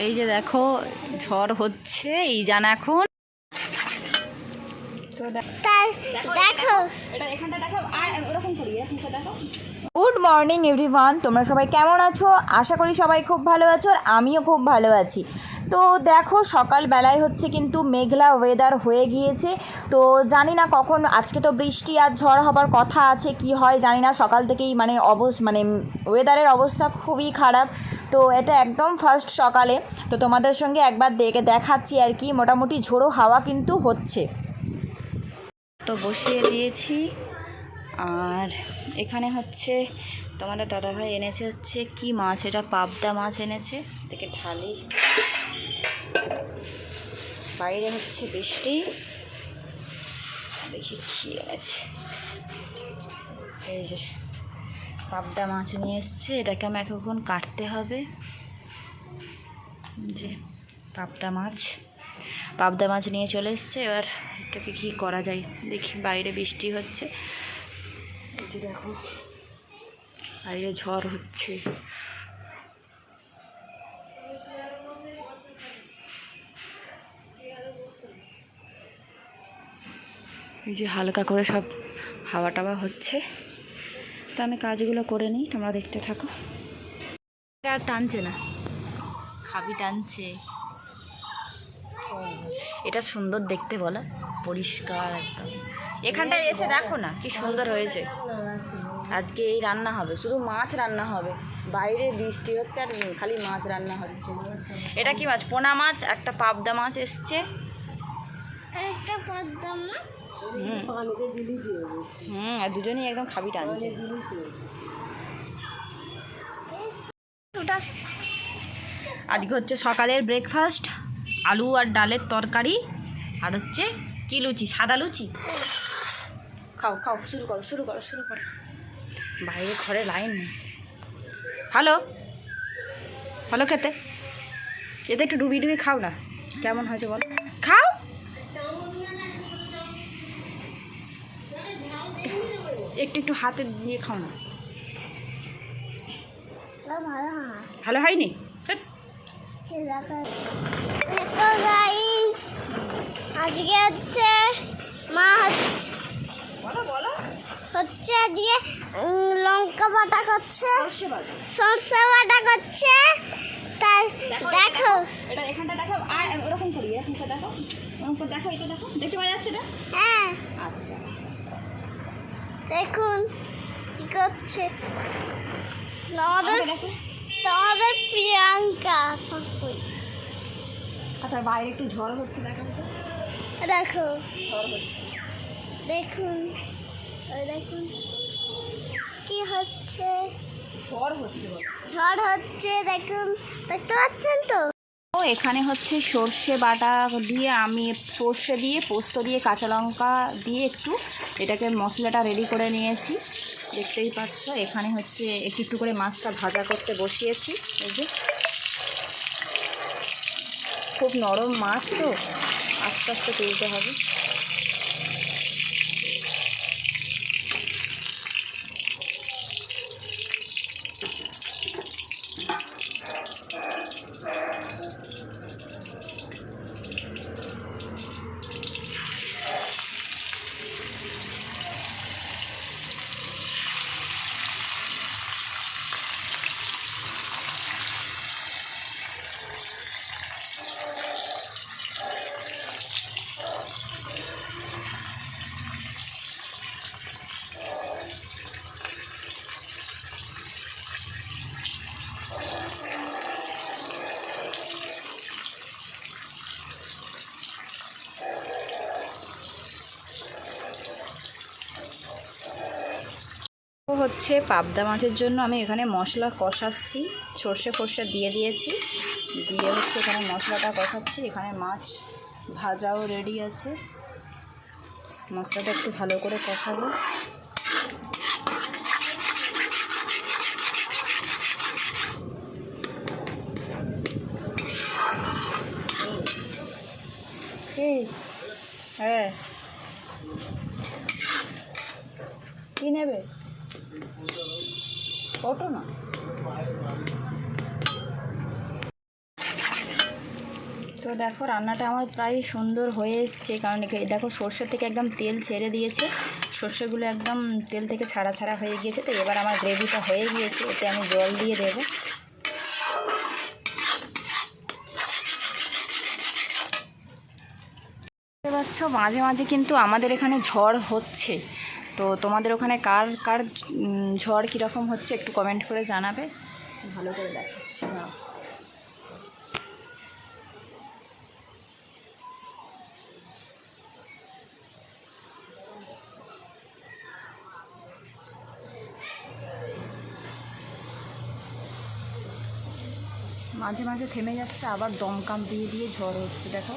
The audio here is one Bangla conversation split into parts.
এই যে দেখো ঝড় হচ্ছে, এই জানা এখন তো দেখো এটা এখানটা দেখো আর এরকম করি, এরকম করে দেখো। গুড মর্নিং এভরিওয়ান, তোমরা সবাই কেমন আছো? আশা করি সবাই খুব ভালো আছো, আর আমিও খুব ভালো আছি। তো দেখো সকালবেলায় হচ্ছে কিন্তু মেঘলা ওয়েদার হয়ে গিয়েছে। তো জানি না কখন, আজকে তো বৃষ্টি আর ঝড় হবার কথা আছে, কি হয় জানি না। সকাল থেকেই মানে ওয়েদারের অবস্থা খুবই খারাপ। তো এটা একদম ফার্স্ট সকালে, তো তোমাদের সঙ্গে একবার দেখাচ্ছি আর কি। মোটামুটি ঝোড়ো হাওয়া কিন্তু হচ্ছে। তো বসিয়ে দিয়েছি, আর এখানে হচ্ছে তোমাদের দাদাভাই এনেছে হচ্ছে কি মাছ, এটা পাবদা মাছ এনেছে। থেকে ঢালি, বাইরে হচ্ছে বৃষ্টি, দেখি কি এনেছে। এই যে পাবদা মাছ নিয়ে এসছে, এটাকে আমি এখন কাটতে হবে। যে পাবদা মাছ নিয়ে চলে এসছে। এবার এটাকে কী করা যায় দেখি, বাইরে বৃষ্টি হচ্ছে। এই যে দেখো বাইরে ঝড় হচ্ছে। এই যে হালকা করে সব হাওয়া টাওয়া হচ্ছে। তো আমি কাজগুলো করে নিই, তোমরা দেখতে থাকো। আর টানছে না, খাবি টানছে। এটা সুন্দর দেখতে, বলো, পরিষ্কার একদম। এখানটায় এসে দেখো না কি সুন্দর হয়েছে। আজকে এই রান্না হবে, শুধু মাছ রান্না হবে। বাইরে বৃষ্টি হচ্ছে আর খালি মাছ রান্না হচ্ছে। এটা কি মাছ? পোনা মাছ, একটা পাবদা মাছ এসছে। আর দুজনেই একদম খাবি টানছে। আজকে হচ্ছে সকালের ব্রেকফাস্ট, আলু আর ডালের তরকারি, আর হচ্ছে কি লুচি, সাদা লুচি। খাও খাও, শুরু করো। বাইরে ঘরে লাইন নেই। ভালো খেতে, এতে একটু ডুবি খাও না, কেমন হয়েছে বলো। খাও, একটু হাতে দিয়ে খাও না। ভালো হয়নি? আজকে হচ্ছে মা হচ্ছে আজকে লঙ্কা বাটা করছে, সরষে বাটা করছে। তার দেখো এটা এখানটা দেখো আর এরকম করি, এরকম করে দেখো, এরকম করে দেখো, এটা দেখো, দেখতে পাওয়া যাচ্ছে না? হ্যাঁ, আচ্ছা দেখুন কি করছে তোমাদের প্রিয়াঙ্কা। আচ্ছা বাইরে একটু ঝড় হচ্ছে, দেখো ঝড় হচ্ছে, দেখুন কি হচ্ছে, ঝড় হচ্ছে দেখুন, দেখতে পাচ্ছেন তো। ও এখানে হচ্ছে সর্ষে বাটা দিয়ে, আমি সর্ষে দিয়ে, পোস্ত দিয়ে, কাঁচা লঙ্কা দিয়ে একটু এটাকে মশলাটা রেডি করে নিয়েছি, দেখতেই পাচ্ছ। এখানে হচ্ছে একটু করে মাছটা ভাজা করতে বসিয়েছি। এই যে খুব নরম মাছ, তো আস্তে আস্তে তুলতে হবে। হচ্ছে পাবদা মাছের জন্য আমি এখানে মশলা কষাচ্ছি, সর্ষে ফর্ষে দিয়ে দিয়েছি, দিয়ে হচ্ছে এখানে মশলাটা কষাচ্ছি। এখানে মাছ ভাজাও রেডি আছে, মশলাটা একটু ভালো করে কষাবো। হ্যাঁ, কি নেবে? ওটো না, তো দেখো রান্নাটা আমার প্রায় সুন্দর হয়ে এসছে, কারণ দেখো সর্ষে থেকে একদম তেল ছেড়ে দিয়েছে, সর্ষেগুলো একদম তেল থেকে ছাড়া ছাড়া হয়ে গিয়েছে। তো এবার আমার গ্রেভিটা হয়ে গিয়েছে, এতে আমি জল দিয়ে দেবো। বুঝতে পারছো, মাঝে মাঝে কিন্তু আমাদের এখানে ঝড় হচ্ছে। তো তোমাদের ওখানে কার কার ঝড় কীরকম হচ্ছে একটু কমেন্ট করে জানাবে। ভালো করে দেখাচ্ছি না। মাঝে মাঝে থেমে যাচ্ছে, আবার দমকাম দিয়ে দিয়ে ঝড় হচ্ছে দেখো।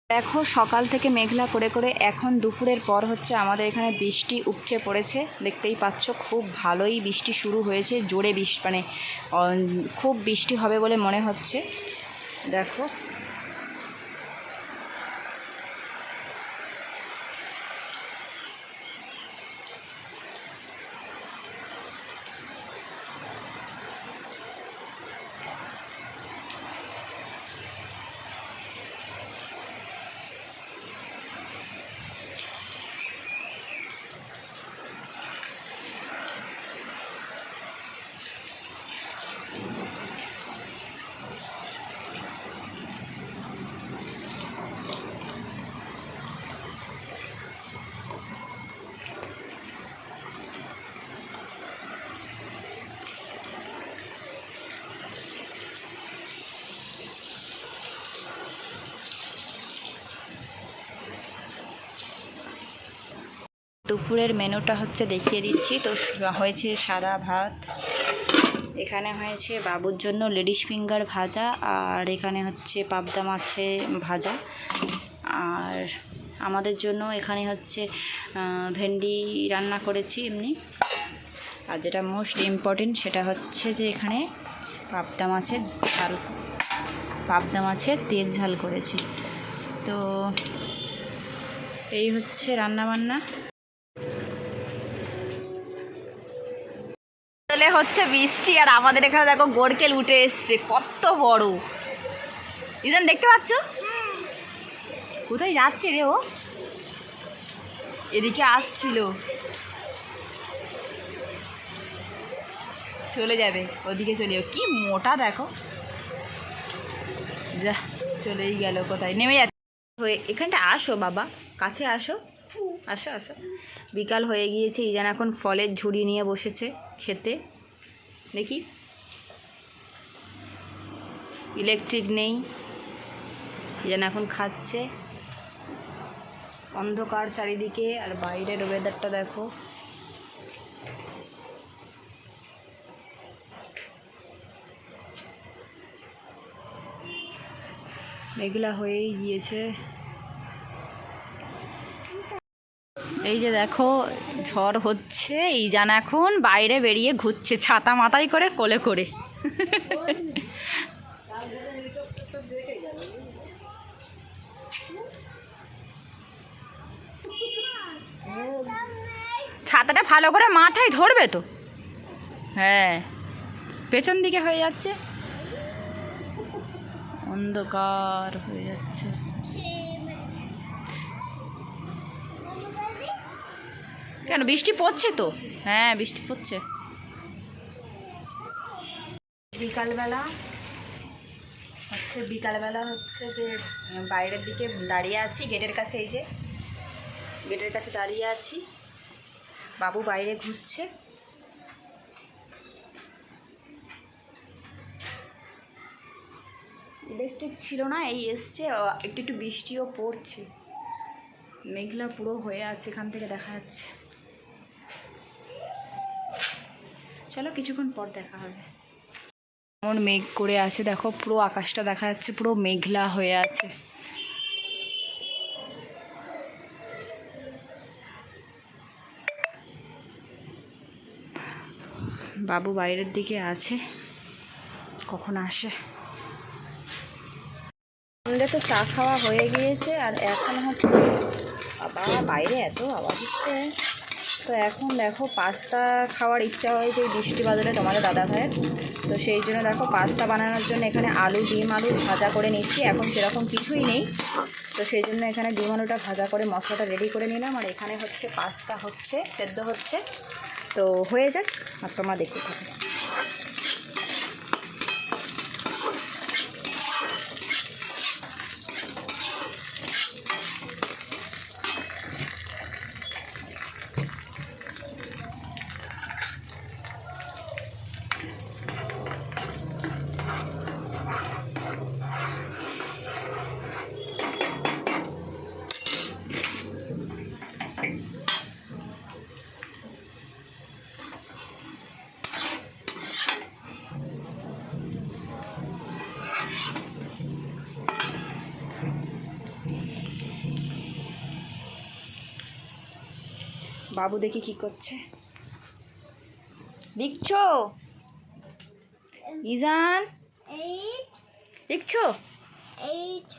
দেখো সকাল থেকে মেঘলা করে করে এখন দুপুরের পর হচ্ছে আমাদের এখানে বৃষ্টি উপচে পড়েছে, দেখতেই পাচ্ছ। খুব ভালোই বৃষ্টি শুরু হয়েছে, জোরে বৃষ্টি, মানে খুব বৃষ্টি হবে বলে মনে হচ্ছে। দেখো দুপুরের মেনুটা হচ্ছে দেখিয়ে দিচ্ছি। তো হয়েছে সাদা ভাত, এখানে হয়েছে বাবুর জন্য লেডিস ফিঙ্গার ভাজা, আর এখানে হচ্ছে পাবদা মাছে ভাজা, আর আমাদের জন্য এখানে হচ্ছে ভেন্ডি রান্না করেছি এমনি। আর যেটা মোস্ট ইম্পর্টেন্ট সেটা হচ্ছে যে এখানে পাবদা মাছের তেল ঝাল করেছি। তো এই হচ্ছে রান্না বান্না। হচ্ছে বৃষ্টি, আর আমাদের এখানে দেখো গোরকেল উঠে এসছে, কত বড়। ইদান দেখতে পাচ্ছ? কোথায় যাচ্ছে রে ও? এদিকে আসছিল, চলে যাবে ওদিকে, চলে যাবে। কি মোটা দেখো, যা চলেই গেল কোথায়, নেমে যাচ্ছে। এখানটা আসো বাবা, কাছে আসো, আসো আসো। বিকাল হয়ে গিয়েছে, ইজান এখন ফলের ঝুড়ি নিয়ে বসেছে খেতে। দেখি, ইলেকট্রিক নেই, ইজান এখন খাচ্ছে। অন্ধকার চারিদিকে, আর বাইরের ওয়েদারটা দেখো। মেঘলা হয়েই গিয়েছে। এই যে দেখো ঝড় হচ্ছে, ইজান এখন বাইরে বেরিয়ে ঘুরছে ছাতা মাথায় করে, কোলে করে। ছাতাটা ভালো করে মাথায় ধরবে তো। হ্যাঁ, পেছন দিকে হয়ে যাচ্ছে, অন্ধকার হয়ে যাচ্ছে। কেন, বৃষ্টি পড়ছে তো? হ্যাঁ, বৃষ্টি পড়ছে। বিকালবেলা হচ্ছে যে বাইরের দিকে দাঁড়িয়ে আছি, গেটের কাছে। এই যে গেটের কাছে দাঁড়িয়ে আছি, বাবু বাইরে ঘুরছে। ইলেকট্রিক ছিল না, এই এসছে, একটু একটু বৃষ্টিও পড়ছে, মেঘলা পুরো হয়ে আছে, এখান থেকে দেখা যাচ্ছে। চলো কিছুক্ষণ পর দেখা হবে। এমন মেঘ করে আছে দেখো, পুরো আকাশটা দেখা যাচ্ছে, পুরো মেঘলা হয়ে আছে। বাবু বাইরের দিকে আছে, কখন আসে। আমাদের তো চা খাওয়া হয়ে গিয়েছে, আর এখন হচ্ছে বাবা বাইরে এত আওয়াজ হচ্ছে। তো এখন দেখো পাস্তা খাওয়ার ইচ্ছা হয়েছে এই বৃষ্টি বাদলে তোমাদের দাদা ভাইয়ের। তো সেই জন্য দেখো পাস্তা বানানোর জন্য এখানে আলু ডিম আলু ভাজা করে নিচ্ছি। এখন সেরকম কিছুই নেই, তো সেই জন্য এখানে ডিম আলুটা ভাজা করে মশলাটা রেডি করে নিলাম। আর এখানে হচ্ছে পাস্তা হচ্ছে, সেদ্ধ হচ্ছে। তো হয়ে যাক, আর তোমরা দেখতে থাকো। বাবু দেখি কি করছে, লিখছো ইজান? 8 লিখছো? 8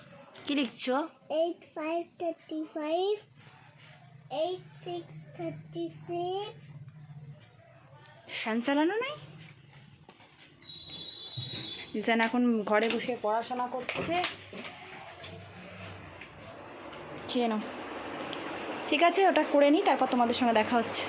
কি লিখছো? 8 5 35 8 6 36 ফ্যান চালানো নাই? ইজান এখন ঘরে বসে পড়াশোনা করছে। খেয়ে নাও। ঠিক আছে, ওটা করে নিই, তারপর তোমাদের সঙ্গে দেখা হচ্ছে।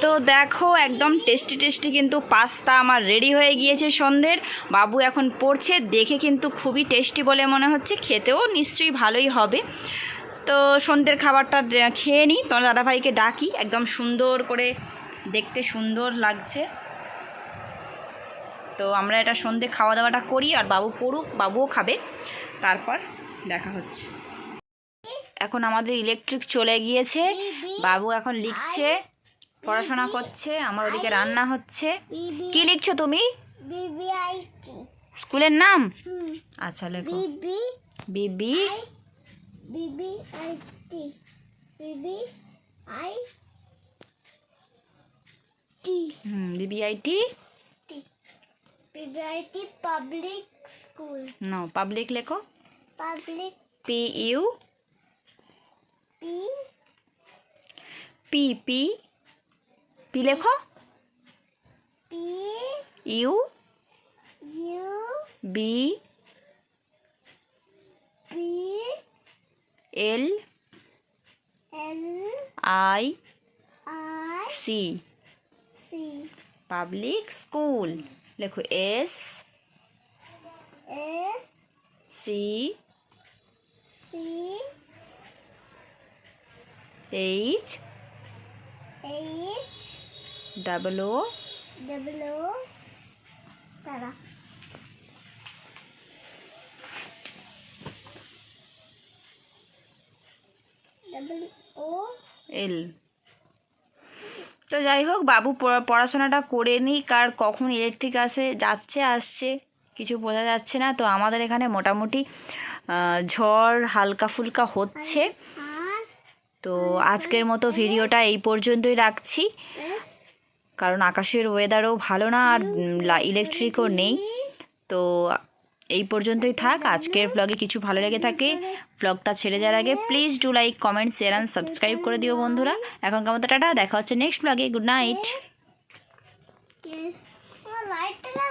তো দেখো একদম টেস্টি টেস্টি কিন্তু পাস্তা আমার রেডি হয়ে গিয়েছে সন্ধ্যের। বাবু এখন পড়ছে, দেখে কিন্তু খুবই টেস্টি বলে মনে হচ্ছে, খেতেও নিশ্চয়ই ভালোই হবে। তো সন্ধ্যের খাবারটা খেয়ে নিই, তোমার দাদাভাইকে ডাকি। একদম সুন্দর করে দেখতে সুন্দর লাগছে। তো আমরা এটা সন্ধ্যে খাওয়া দাওয়াটা করি, আর বাবু পড়ুক, বাবুও খাবে, তারপর দেখা হচ্ছে। এখন আমাদের ইলেকট্রিক চলে গিয়েছে, বাবু এখন লিখছে, পড়াশোনা করছে, আমার ওদিকে রান্না হচ্ছে। কি লিখছো তুমি? BBIT স্কুলের নাম? আচ্ছা লেখো। BB BB BBIT BBIT BBIT public school. No, public লেখো। পাবলিক PU পি লেখো। P U U B B L L I I C, C public school লেখো। S S C C H H double O W তারা O এল। তো যাই হোক, বাবু পড়াশোনাটা করে নিক, আর কখন ইলেকট্রিক যাচ্ছে আসছে কিছু বোঝা যাচ্ছে না। তো আমাদের এখানে মোটামুটি ঝড় হালকা ফুলকা হচ্ছে। R তো আজকের মতো ভিডিওটা এই পর্যন্তই রাখছি, S কারণ আকাশের ওয়েদারও ভালো না, আর ইলেকট্রিকও নেই। তো এই পর্যন্তই থাক। আজকের ব্লগে কিছু ভালো লেগে থাকে, ব্লগটা ছেড়ে যাওয়ার আগে please do like comment share and subscribe করে দিও বন্ধুরা। এখনকার মতো টাটা, দেখা হচ্ছে নেক্সট ব্লগে। Good night. Yes. লাইটটা